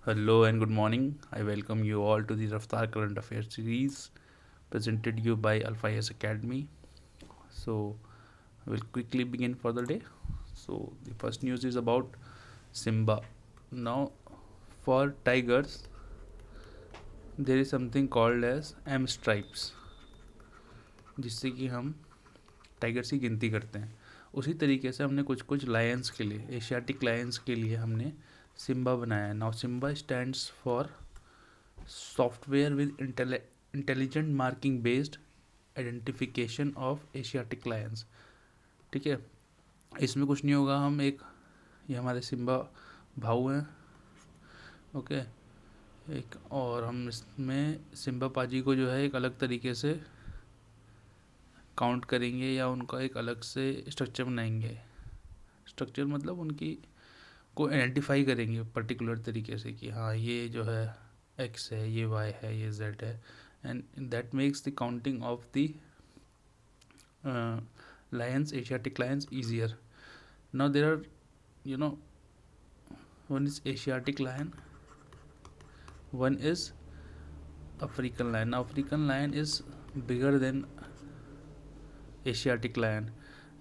Hello and good morning. I welcome you all to the Raftar Current Affairs series presented you by Alpha S Academy. So, we'll quickly begin for the day. So, the first news is about Simba. Now, for tigers, there is something called as M stripes, जिससे कि हम tigers की गिनती करते हैं. उसी तरीके से हमने कुछ कुछ लायंस के लिए, एशियाटिक लायंस के लिए हमने सिम्बा बनाया है. नाउ SIMBA stands for software with intelligent marking based identification of Asiatic lions. ठीक है, इसमें कुछ नहीं होगा. हम एक, ये हमारे सिम्बा भाऊ हैं. ओके, एक और हम इसमें सिम्बा पाजी को जो है एक अलग तरीके से काउंट करेंगे या उनका एक अलग से स्ट्रक्चर बनाएंगे. स्ट्रक्चर मतलब उनकी को आइडेंटिफाई करेंगे पर्टिकुलर तरीके से कि हाँ ये जो है एक्स है, ये वाई है, ये जेड है. And that makes the counting of the lions, Asiatic lions, easier. Now there are, you know, one is Asiatic lion, one is African lion. Now African lion is bigger than Asiatic lion,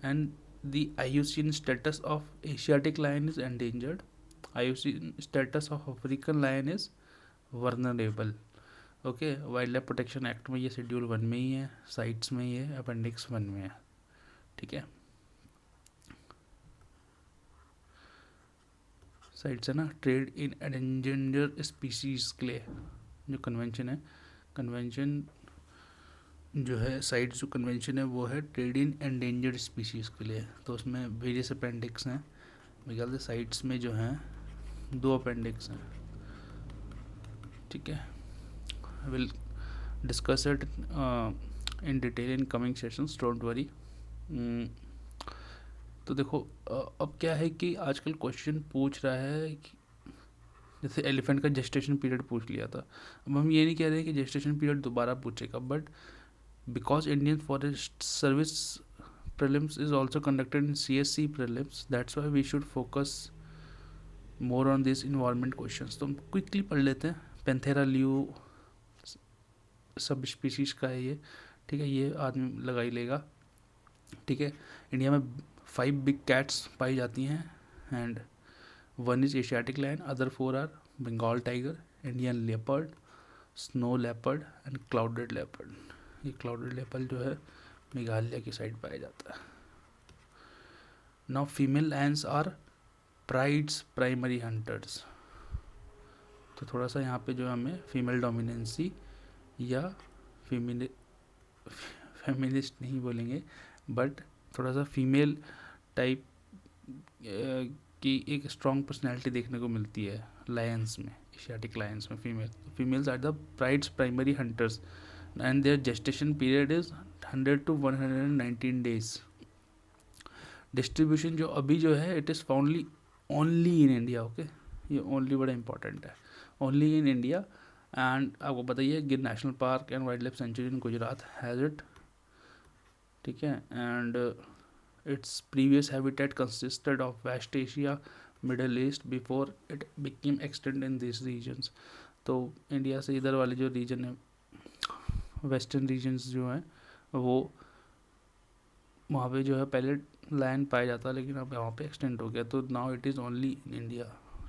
and the IUCN status of Asiatic lion is endangered. IUCN status of African lion is vulnerable. Okay, wild life protection act में ये schedule 1 में ही है, sites में ही है, appendix 1 में है. ठीक है, साइट्स है ना. ट्रेड इन एंडेंजर्ड स्पीसीज के लिए जो कन्वेंशन है, कन्वेंशन जो है, साइट्स जो कन्वेंशन है वो है ट्रेड इन एंडेंजर्ड स्पीसीज के लिए. तो उसमें वेरियस अपेंडिक्स हैं. मेरे ख्याल से साइट्स में जो हैं 2 अपेंडिक्स हैं. ठीक है, will discuss it in detail in coming sessions, don't worry. तो देखो, अब क्या है कि आजकल क्वेश्चन पूछ रहा है कि जैसे एलिफेंट का जेस्टेशन पीरियड पूछ लिया था. अब हम ये नहीं कह रहे कि जेस्टेशन पीरियड दोबारा पूछेगा, but because Indian forest service prelims is also conducted in CSC prelims, that's why we should focus more on these environment questions. तो हम क्विकली पढ़ लेते हैं. पेंथेरा लियो सब स्पीशीज का है ये. ठीक है, ये आदमी लगा ही लेगा. ठीक है, इंडिया में 5 बिग कैट्स पाई जाती हैं, and 1 is Asiatic lion, other 4 are Bengal tiger, Indian leopard, snow leopard and clouded leopard. ये क्लाउडेड लेपर्ड जो है मेघालय की साइड पाया जाता है. Now female lions are prides primary hunters. तो थोड़ा सा यहाँ पे जो हमें फीमेल डोमिनेंसी या फेमिनिस्ट नहीं बोलेंगे, बट थोड़ा सा फीमेल टाइप की एक स्ट्रॉन्ग पर्सनैलिटी देखने को मिलती है लायंस में, एशियाटिक लायंस में. Females are the prides primary hunters and their gestation period is 100 to 119 days. Distribution जो अभी जो है, it is foundly only in India. Okay, ये ओनली बड़ा इंपॉर्टेंट है, ओनली इन इंडिया. एंड आपको बताइए Gir national park and wild life sanctuary in Gujarat has it. ठीक है, and its previous habitat consisted of West Asia, Middle East before it became extend in this regions. तो India से इधर वाले जो reason है, वेस्टर्न रीजन्स जो हैं, वो वहाँ पे जो है पहले लायन पाया जाता, लेकिन अब वहाँ पे एक्सटेंड हो गया. तो now it is only in India.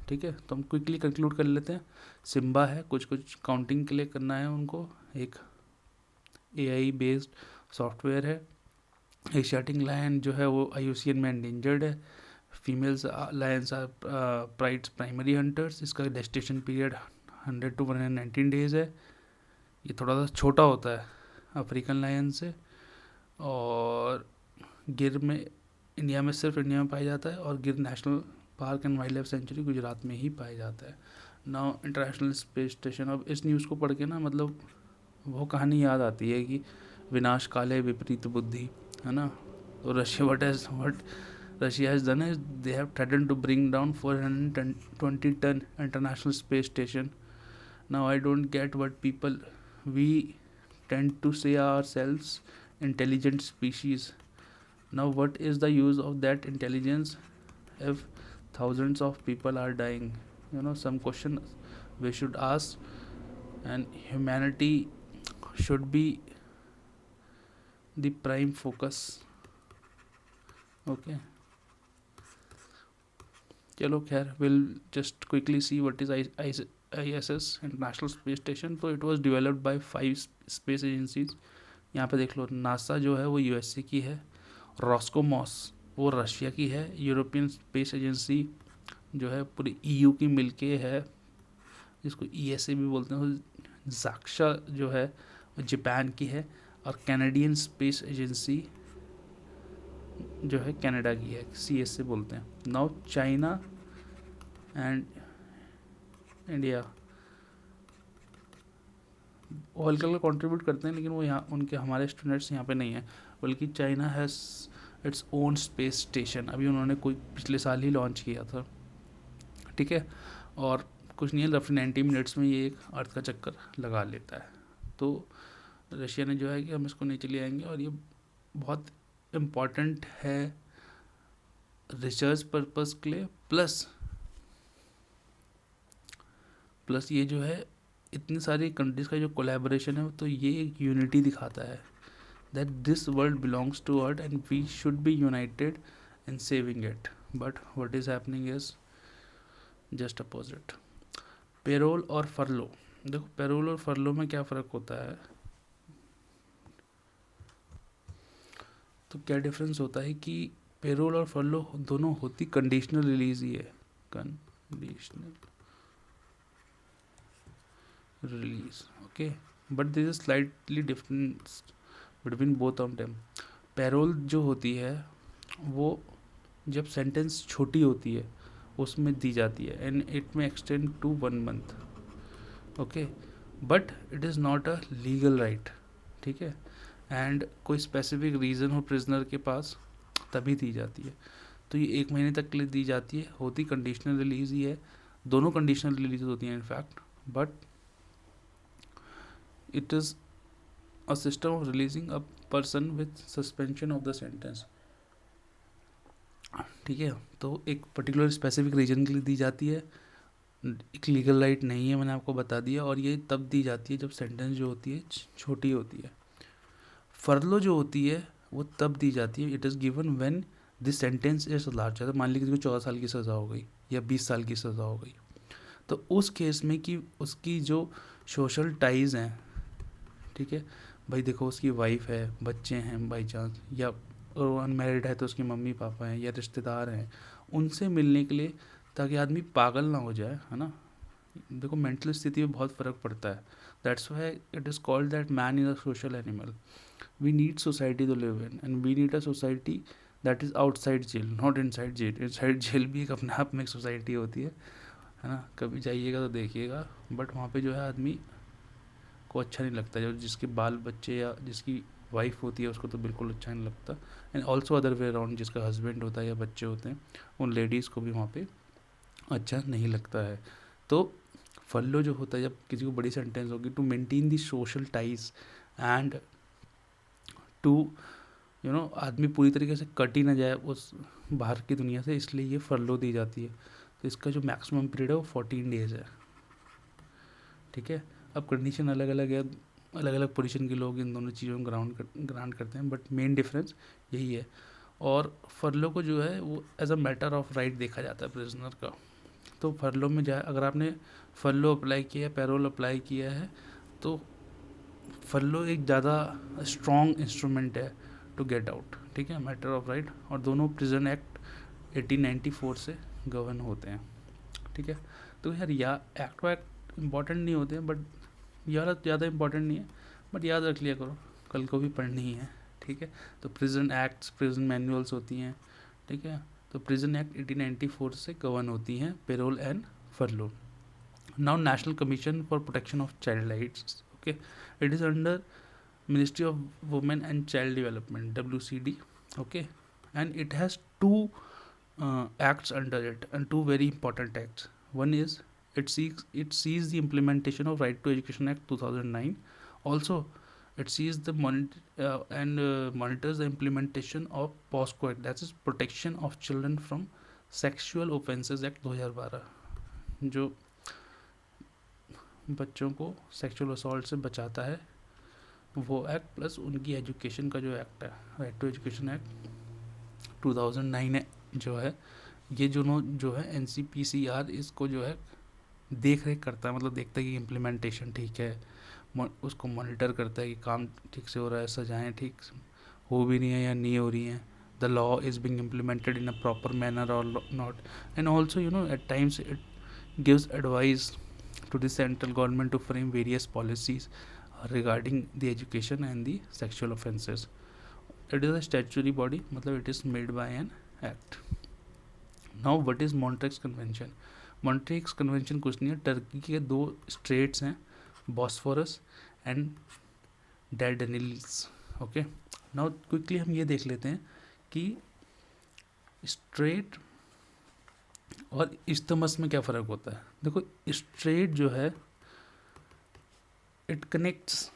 ठीक है, तो हम क्विकली कंक्लूड कर लेते हैं. सिम्बा है, कुछ कुछ काउंटिंग के लिए करना है उनको. एक AI बेस्ड सॉफ्टवेयर है. एशियाटिक लायन जो है वो IUCN में एंडेंजर्ड है. Females lions are prides primary hunters. इसका डेस्टेशन पीरियड 100 to 119 days है. ये थोड़ा सा छोटा होता है अफ्रीकन लायन से, और गिर में इंडिया में सिर्फ इंडिया में पाया जाता है, और गिर national park and wild life century Gujarat में ही पाया जाता है. Now international Space station. अब इस न्यूज़ को पढ़ के ना, मतलब वो कहानी याद आती है कि विनाश काले विपरीत बुद्धि, है ना. तो Russia has done is they have threatened to bring down 420 ton International Space Station. Now I don't get what people, we tend to say ourselves intelligent species. Now what is the use of that intelligence if thousands of people are dying? Some question we should ask, and humanity should be the prime focus. Okay, चलो खैर, will just quickly see what is ISS, International Space Station. तो it was developed by 5 space agencies. यहाँ पे देख लो, NASA जो है वो USA की है, रॉस्कोमॉस वो रशिया की है, यूरोपियन स्पेस एजेंसी जो है पूरी EU की मिलके है, जिसको ESA भी बोलते हैं, जाक्शा जो है वो जापान की है, और कैनेडियन स्पेस एजेंसी जो है कनाडा की है, CSA बोलते हैं. नाउ चाइना एंड इंडिया वो हल्का हल्का कंट्रीब्यूट करते हैं, लेकिन वो यहाँ उनके हमारे स्टूडेंट्स यहाँ पे नहीं है, बल्कि China has its own space station. अभी उन्होंने कोई पिछले साल ही लॉन्च किया था. ठीक है, और कुछ नहीं है, रफली 90 मिनट्स में ये एक अर्थ का चक्कर लगा लेता है. तो रशिया ने जो है कि हम इसको नीचे ले आएंगे, और ये बहुत इम्पॉर्टेंट है रिसर्च पर्पस के लिए, प्लस ये जो है इतनी सारी कंट्रीज़ का जो कोलैबोरेशन है, तो ये एक यूनिटी दिखाता है that this world belongs to earth and we should be united in saving it. But what is happening is just opposite. Parole और फरलो. देखो, पेरोल और फरलो में क्या फ़र्क होता है, तो क्या डिफरेंस होता है कि पेरोल और फरलो दोनों होती कंडीशनल रिलीज ही है, conditional release. Okay, but this is slightly difference between both of them. Payroll जो होती है वो जब सेंटेंस छोटी होती है उसमें दी जाती है, and it may extend to 1 month. Okay, but it is not a legal right. ठीक है, एंड कोई स्पेसिफिक रीज़न हो प्रिजनर के पास तभी दी जाती है. तो ये 1 महीने तक के लिए दी जाती है, होती कंडीशनल रिलीज ही है, दोनों कंडीशनल रिलीज होती हैं in fact, but it is a system of releasing a person with suspension of the sentence. ठीक है, तो एक पर्टिकुलर स्पेसिफिक रीजन के लिए दी जाती है, एक लीगल राइट नहीं है, मैंने आपको बता दिया, और ये तब दी जाती है जब सेंटेंस जो होती है छोटी होती है. फरलो जो होती है वो तब दी जाती है, it is given when this sentence is larger. मान लीजिए किसी को 14 साल की सज़ा हो गई या 20 साल की सज़ा हो गई, तो उस केस में कि उसकी जो सोशल टाइज़ हैं, ठीक है भाई, देखो उसकी वाइफ है, बच्चे हैं बाई चांस, या अनमेरिड है तो उसके मम्मी पापा हैं या रिश्तेदार हैं, उनसे मिलने के लिए, ताकि आदमी पागल ना हो जाए, है ना. देखो, मेंटल स्थिति में बहुत फ़र्क पड़ता है. That's why it is called that man is a social animal. We need society to live in, and we need a society that is outside jail, not inside jail. Inside jail भी एक अपने आप में एक society होती है ना. कभी जाइएगा तो देखिएगा, बट वहाँ पे जो है आदमी को अच्छा नहीं लगता, जो जिसके बाल बच्चे या जिसकी वाइफ होती है उसको तो बिल्कुल अच्छा नहीं लगता. And also other way around, जिसका हस्बैंड होता है या बच्चे होते हैं, उन लेडीज़ को भी वहाँ पे अच्छा नहीं लगता है. तो फल्लो जो होता है, जब किसी को बड़ी सेंटेंस होगी, to maintain the social ties and to आदमी पूरी तरीके से कट ही ना जाए उस बाहर की दुनिया से, इसलिए ये फरलो दी जाती है. तो इसका जो मैक्सिमम पीरियड है वो 14 डेज़ है. ठीक है, अब कंडीशन अलग अलग है, अलग अलग पोजीशन के लोग इन दोनों चीज़ों को ग्रांट करते हैं, बट मेन डिफरेंस यही है. और फरलो को जो है वो as a matter of right देखा जाता है प्रिजनर का. तो फरलो में जाए, अगर आपने फरलो अप्लाई किया है, पैरोल अप्लाई किया है, तो फरलो एक ज़्यादा स्ट्रॉन्ग इंस्ट्रूमेंट है टू गेट आउट. ठीक है, मैटर ऑफ राइट, और दोनों प्रिजन एक्ट 1894 से गवर्न होते हैं. ठीक है, तो यार एक्ट वैक्ट इम्पॉर्टेंट नहीं होते हैं, बट यार ज़्यादा इम्पॉर्टेंट नहीं है, बट याद रख लिया करो, कल को भी पढ़नी ही है. ठीक है, तो प्रिजन एक्ट्स, प्रिजन मैनुअल्स होती हैं. ठीक है, तो प्रिजन एक्ट 1894 से गवर्न होती हैं payroll and फरलो. Now national commission for protection of child rights. Okay, it is under Ministry of Women and Child Development, WCD. Okay, and it has two acts under it, and two very important acts. One is it sees the implementation of Right to Education Act 2009. Also, it sees the monitors the implementation of POSCO Act, that is Protection of Children from Sexual Offences Act 2012, जो बच्चों को sexual assault से बचाता है वो act, plus उनकी education का जो एक्ट है, राइट टू एजुकेशन एक्ट 2009 जो है, ये जो है NCPCR इसको जो है देख रेख करता है, मतलब देखता है कि इम्प्लीमेंटेशन ठीक है, उसको मॉनिटर करता है कि काम ठीक से हो रहा है, सजाएं ठीक हो भी रही हैं या नहीं हो रही हैं, the law is being implemented in a proper manner or not. And also, at times it gives advice to the central government to frame various policies regarding the education and the sexual offences. It is a statutory body, matlab it is made by an act. Now what is Montreux Convention? Montreux Convention कुछ नहीं है, Turkey के 2 straits हैं, Bosphorus and Dardanelles. Okay, now quickly हम ये देख लेते हैं कि स्ट्रेट और इस्थमस में क्या फ़र्क होता है. देखो, स्ट्रेट जो है it connects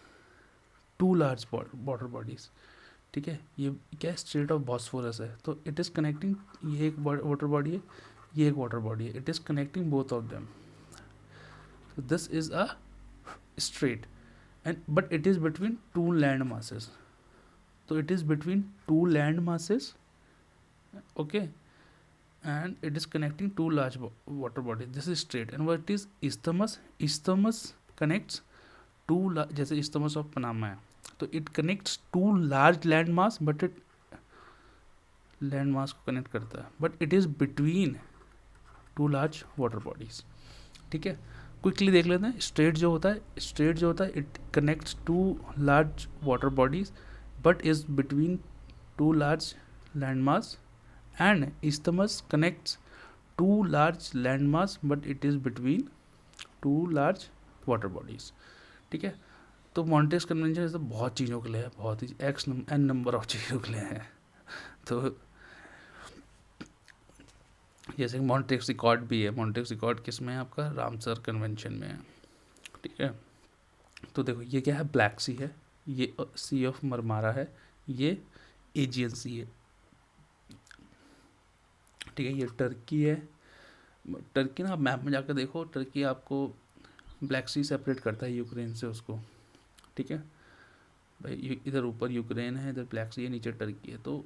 2 large water bodies. ठीक है, ये क्या है, स्ट्रेट ऑफ बॉस्फोरस है, तो इट इज़ कनेक्टिंग, ये एक वाटर बॉडी है, ये एक वाटर बॉडी है, it is connecting both of them. So this is a strait, but it is between 2 land masses. So it is between 2 land masses, okay, and it is connecting 2 large water bodies. This is strait. And what is isthmus? Isthmus connects 2 जैसे isthmus of Panama है, तो it connects 2 large land mass, but it land mass को connect करता है, but it is between 2 large water bodies. ठीक है, quickly देख लेते हैं. स्ट्रेट जो होता है it connects 2 large water bodies but is between 2 large land mass, and isthmus connects 2 large land mass but it is between 2 large water bodies. ठीक है, तो मॉन्ट्रेक्स कन्वेंशन जैसे बहुत चीज़ों के लिए है, बहुत ही n नंबर ऑफ चीज़ों के लिए है. तो जैसे मॉन्ट्रेक्स रिकॉर्ड भी है. मॉन्ट्रेक्स रिकॉर्ड किस में है आपका, रामसर कन्वेंशन में है. ठीक है, तो देखो ये क्या है, ब्लैक सी है, ये सी ऑफ मरमारा है, ये एजियन सी है. ठीक है, ये टर्की है. टर्की ना आप मैप में जाकर देखो, टर्की आपको ब्लैक सी सेपरेट करता है यूक्रेन से उसको. ठीक है भाई, इधर ऊपर यूक्रेन है, इधर ब्लैक सी है, नीचे टर्की है. तो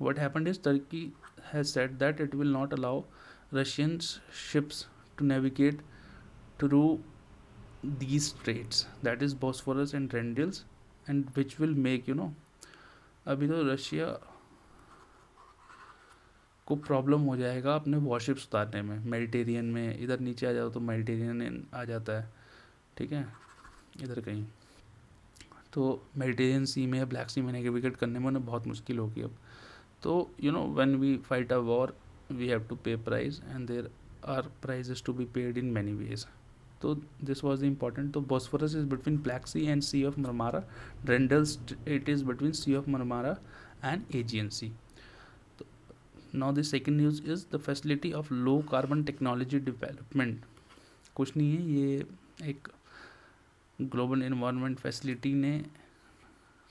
what happened is Turkey has said that it will not allow Russian ships to navigate through these straits, that is Bosphorus and Trendils, and which will make अभी तो रशिया को problem हो जाएगा अपने वॉरशिप्स उतारने में मेडिटेरियन में. इधर नीचे आ जाओ तो मेडिटेरियन आ जाता है. ठीक है, इधर कहीं तो मेडिटेरियन सी में या ब्लैक सी में नेविगेट करने में उन्हें बहुत मुश्किल होगी अब. तो when we fight a war we have to pay price, and there are prices to be paid in many ways. So this was the important. So Bosphorus is between Black Sea and Sea of Marmara. Drendels, it is between Sea of Marmara and Aegean Sea. So now the second news is the facility of low carbon technology development. कुछ नहीं है, ये एक global environment facility ने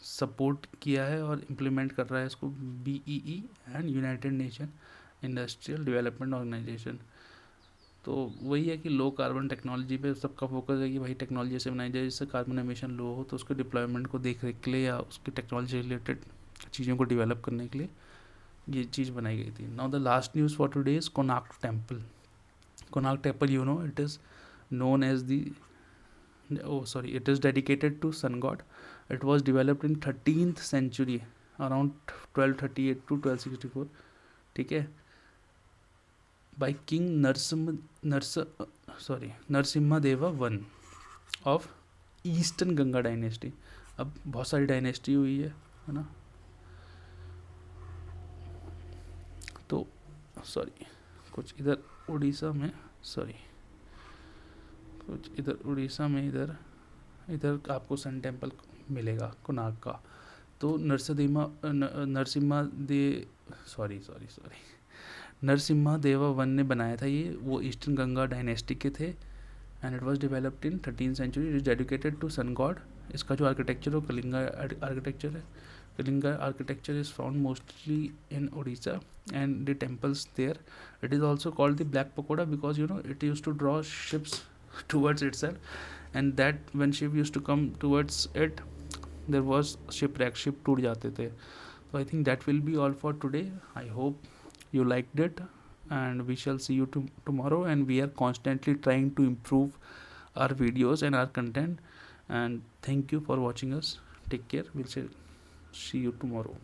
support किया है और implement कर रहा है इसको BEE and United Nation Industrial Development Organization. तो वही है कि लो कार्बन टेक्नोलॉजी पे सबका फोकस है कि भाई टेक्नोलॉजी ऐसे बनाई जाए जिससे कार्बन एमिशन लो हो, तो उसके डिप्लॉयमेंट को देख रेख के लिए या उसकी टेक्नोलॉजी रिलेटेड चीज़ों को डेवलप करने के लिए ये चीज़ बनाई गई थी. Now the last news for today is Konark temple. Konark temple it is known as it is dedicated to sun god. It was developed in 13th century around 1238 to 1264. ठीक है, by King नरसिम्हा देवा one of eastern Ganga dynasty. अब बहुत सारी dynasty हुई है ना, तो कुछ इधर उड़ीसा में इधर आपको सन टेम्पल मिलेगा कोणार्क का. तो नरसिम्हा देवा वन ने बनाया था ये. वो ईस्टर्न गंगा डायनेस्टी के थे and it was developed in 13th century. It is dedicated to sun god. इसका जो आर्किटेक्चर है कलिंगा आर्किटेक्चर है. Kalinga architecture is found mostly in Orissa and the temples there. It is also called the black pagoda because it use to draw ships towards itself, and that when ship used to come towards it, there was shipwreck, ship टूट जाते थे. So I think that will be all for today. I hope you liked it, and we shall see you tomorrow. And we are constantly trying to improve our videos and our content. And thank you for watching us. Take care. We'll see you tomorrow.